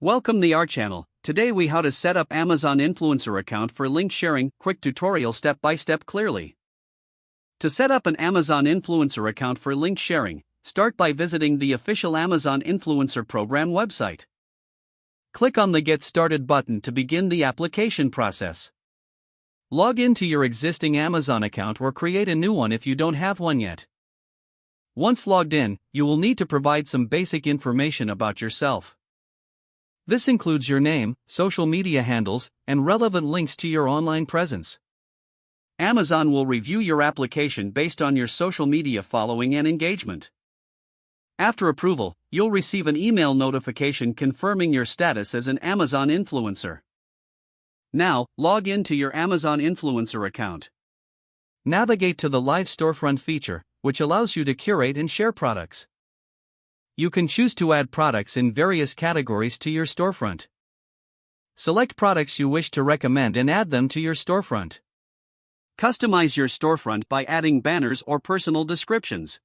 Welcome to our channel. Today we how to set up Amazon influencer account for link sharing, quick tutorial step by step clearly. To set up an Amazon influencer account for link sharing, start by visiting the official Amazon Influencer Program website. Click on the Get Started button to begin the application process. Log into your existing Amazon account or create a new one if you don't have one yet. Once logged in, you will need to provide some basic information about yourself. This includes your name, social media handles, and relevant links to your online presence. Amazon will review your application based on your social media following and engagement. After approval, you'll receive an email notification confirming your status as an Amazon influencer. Now, log in to your Amazon influencer account. Navigate to the Live Storefront feature, which allows you to curate and share products. You can choose to add products in various categories to your storefront. Select products you wish to recommend and add them to your storefront. Customize your storefront by adding banners or personal descriptions.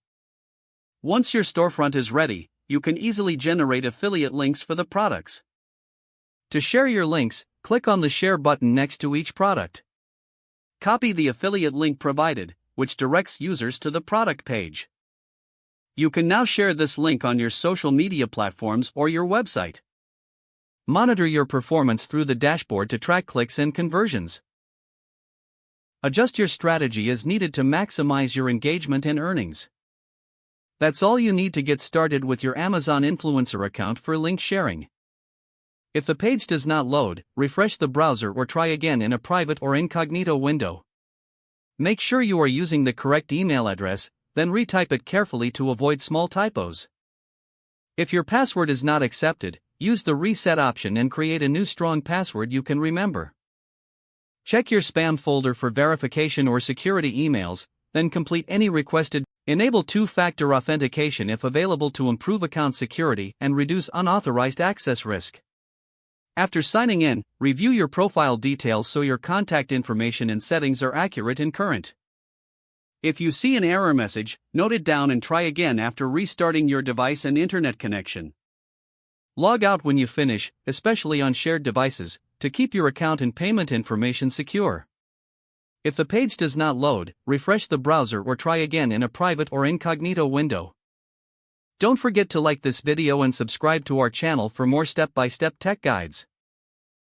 Once your storefront is ready, you can easily generate affiliate links for the products. To share your links, click on the Share button next to each product. Copy the affiliate link provided, which directs users to the product page. You can now share this link on your social media platforms or your website. Monitor your performance through the dashboard to track clicks and conversions. Adjust your strategy as needed to maximize your engagement and earnings. That's all you need to get started with your Amazon influencer account for link sharing. If the page does not load, refresh the browser or try again in a private or incognito window. Make sure you are using the correct email address, then retype it carefully to avoid small typos. If your password is not accepted, use the reset option and create a new strong password you can remember. Check your spam folder for verification or security emails, then complete any requested. Enable two-factor authentication if available to improve account security and reduce unauthorized access risk. After signing in, review your profile details so your contact information and settings are accurate and current. If you see an error message, note it down and try again after restarting your device and internet connection. Log out when you finish, especially on shared devices, to keep your account and payment information secure. If the page does not load, refresh the browser or try again in a private or incognito window. Don't forget to like this video and subscribe to our channel for more step-by-step tech guides.